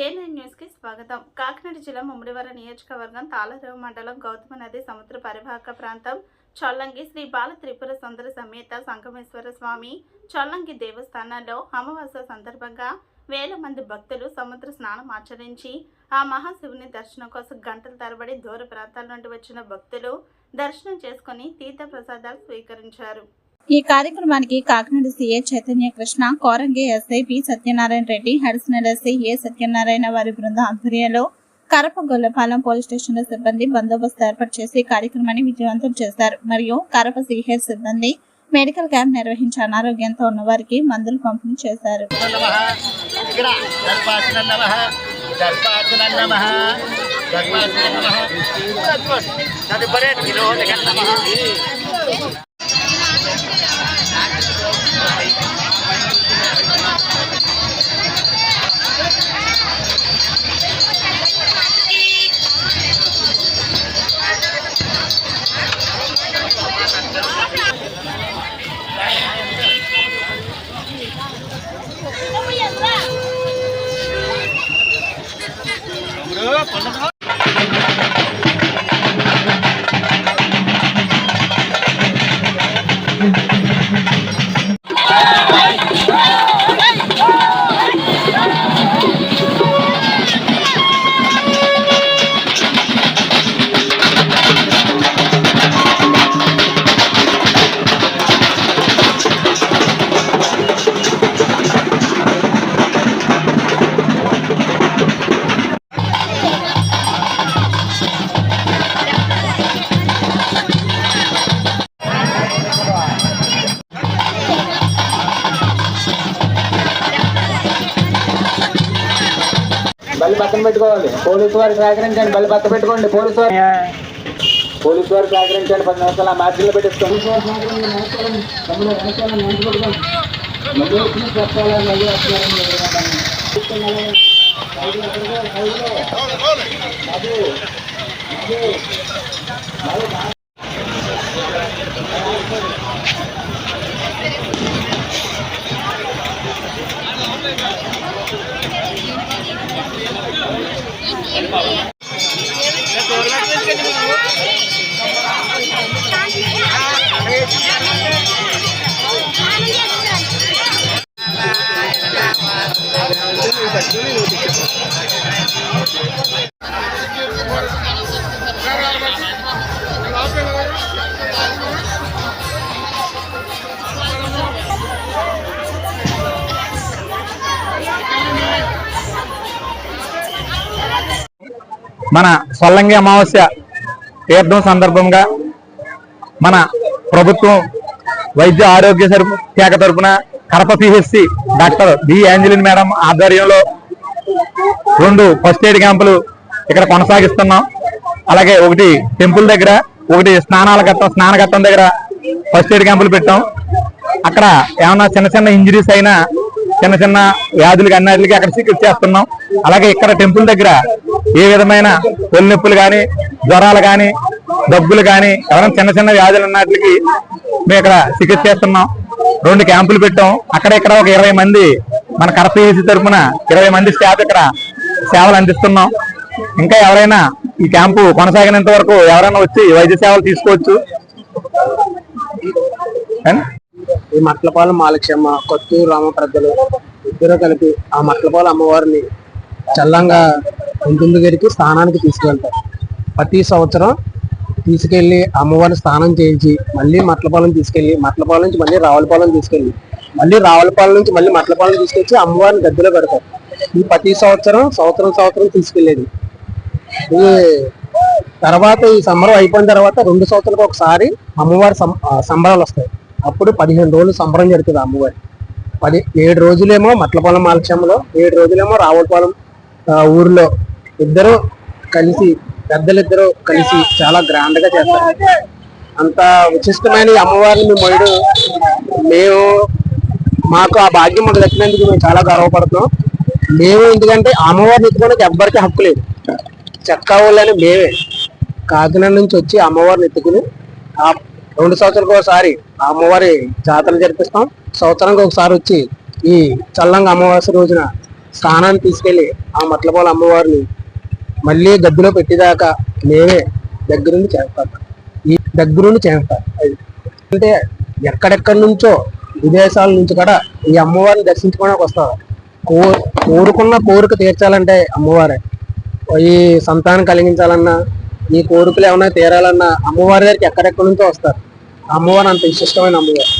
JNN news కి స్వాగతం. కాకినాడ జిల్లా ముమ్మిడివరం నియోజకవర్గం తాళరేవు మండలం గౌతమ నది సముద్ర పరివాహక ప్రాంతం చొల్లంగి శ్రీ బాల త్రిపుర సుందర సమేత సంగమేశ్వర స్వామి చొల్లంగి దేవస్థానంలో అమావాస్య సందర్భంగా వేల మంది భక్తులు సముద్ర స్నానం ఆచరించి ఆ మహాశివుని దర్శనం కోసం గంటల తరబడి దూర ప్రాంతాల నుండి వచ్చిన భక్తులు దర్శనం చేసుకుని తీర్థ ప్రసాదాలు స్వీకరించారు. ఈ కార్యక్రమానికి Kakinada CA Chaitanya Krishna, Korangi SI P Satyanarayana Reddy, additional SI A Satyanarayana వారి బృందం ఆధ్వర్యంలో కరపగొల్లపాలెం పోలీస్ స్టేషన్ సిబ్బంది బందోబస్తు ఏర్పాటు చేసి కార్యక్రమాన్ని విజయవంతం చేశారు. మరియు కరప సిహెచ్ సిబ్బంది మెడికల్ క్యాంప్ నిర్వహించి అనారోగ్యంతో ఉన్న వారికి మందులు పంపిణీ చేశారు. బలి పక్కన పెట్టుకోవాలి. పోలీసు వారికి సహకరించండి. బలి పక్క పెట్టుకోండి. పోలీసు వారికి సహకరించండి. 10 నిమిషాలు ఆ మ్యాచ్లో పెట్టిస్తాం. మన చొల్లంగి అమావాస్య తీర్థం సందర్భంగా మన ప్రభుత్వం వైద్య ఆరోగ్య శాఖ తరఫున Kadapa PHC doctor B Angeline madam ఆధ్వర్యంలో 2 ఫస్ట్ ఎయిడ్ క్యాంపులు ఇక్కడ కొనసాగిస్తున్నాం. అలాగే ఒకటి టెంపుల్ దగ్గర, ఒకటి స్నానఘట్టం దగ్గర ఫస్ట్ ఎయిడ్ క్యాంపులు పెట్టాం. అక్కడ ఏమన్నా చిన్న ఇంజరీస్ అయినా, చిన్న వ్యాధులకి అన్నిటికీ అక్కడ చికిత్స చేస్తున్నాం. అలాగే ఇక్కడ టెంపుల్ దగ్గర ఏ విధమైన ఒళ్ళు నొప్పులు కానీ, జ్వరాలు కానీ, దగ్గులు కానీ, ఎవరైనా చిన్న వ్యాధులు ఉన్నట్లకి మేము ఇక్కడ చికిత్స చేస్తున్నాం. 2 క్యాంపులు పెట్టాం. ఇక్కడ ఒక 20 మంది మన కరపేసి తరఫున 20 మంది స్టాఫ్ ఇక్కడ సేవలు అందిస్తున్నాం. ఇంకా ఎవరైనా ఈ క్యాంపు కొనసాగినంత వరకు ఎవరైనా వచ్చి వైద్య సేవలు తీసుకోవచ్చు. ఈ మట్లపాలెం మాలక్షమ్మ, కొత్తూరు రామప్రద్దలు ఇద్దరు కలిపి ఆ మట్లపాలెం అమ్మవారిని చల్లంగా ఉంటుంది దగ్గరికి స్నానానికి తీసుకెళ్తారు. ప్రతి సంవత్సరం తీసుకెళ్లి అమ్మవారిని స్నానం చేయించి మళ్ళీ మట్లపాలెం తీసుకెళ్లి, మట్లపాలెం నుంచి మళ్ళీ రావులపాలెం తీసుకెళ్లి, మళ్ళీ రావులపాలెం నుంచి మళ్ళీ మట్లపాలెం తీసుకొచ్చి అమ్మవారిని గద్దెలో పెడతారు. ఈ ప్రతి సంవత్సరం తీసుకెళ్లేది. ఈ తర్వాత ఈ సంబరం అయిపోయిన తర్వాత 2 సంవత్సరాలకు ఒకసారి అమ్మవారి సంబరాలు వస్తాయి. అప్పుడు 15 రోజులు సంబరం జరుగుతుంది అమ్మవారి. 7 రోజులేమో మట్లపాలెం మాలక్షమ్మలో, 7 రోజులేమో రావులపాలెం ఊర్లో ఇద్దరు కలిసి, పెద్దలిద్దరూ కలిసి చాలా గ్రాండ్ గా చేస్తారు. అంత విశిష్టమైన అమ్మవారిని మేము మాకు ఆ భాగ్యం మాకు దక్కినందుకు మేము చాలా గర్వపడుతున్నాం. మేము ఎందుకంటే అమ్మవారిని ఎత్తుకోవడానికి ఎవ్వరికి హక్కు లేదు. చెక్కా వాళ్ళని మేమే కాకినాడ నుంచి వచ్చి అమ్మవారిని ఎత్తుకుని 2 సంవత్సరాలకు ఒకసారి అమ్మవారి జాతరలు జరిపిస్తాం. సంవత్సరానికి ఒకసారి వచ్చి ఈ చల్లంగా అమావాస్య రోజున స్నానాన్ని తీసుకెళ్లి ఆ మట్లపాల అమ్మవారిని మళ్ళీ గద్దెలో పెట్టేదాకా మేమే దగ్గరుండి చేస్తాం. ఈ దగ్గరుండి చేస్తాం. అంటే ఎక్కడెక్కడి నుంచో విదేశాల నుంచి కూడా ఈ అమ్మవారిని దర్శించుకోవడానికి వస్తారు. కోరుకున్న కోరిక తీర్చాలంటే అమ్మవారే. ఈ సంతానం కలిగించాలన్నా, ఈ కోరికలు ఏమైనా తీరాలన్నా అమ్మవారి దగ్గరికి ఎక్కడెక్కడి నుంచో వస్తారు. అమ్మవారు అంత విశిష్టమైన అమ్మవారు.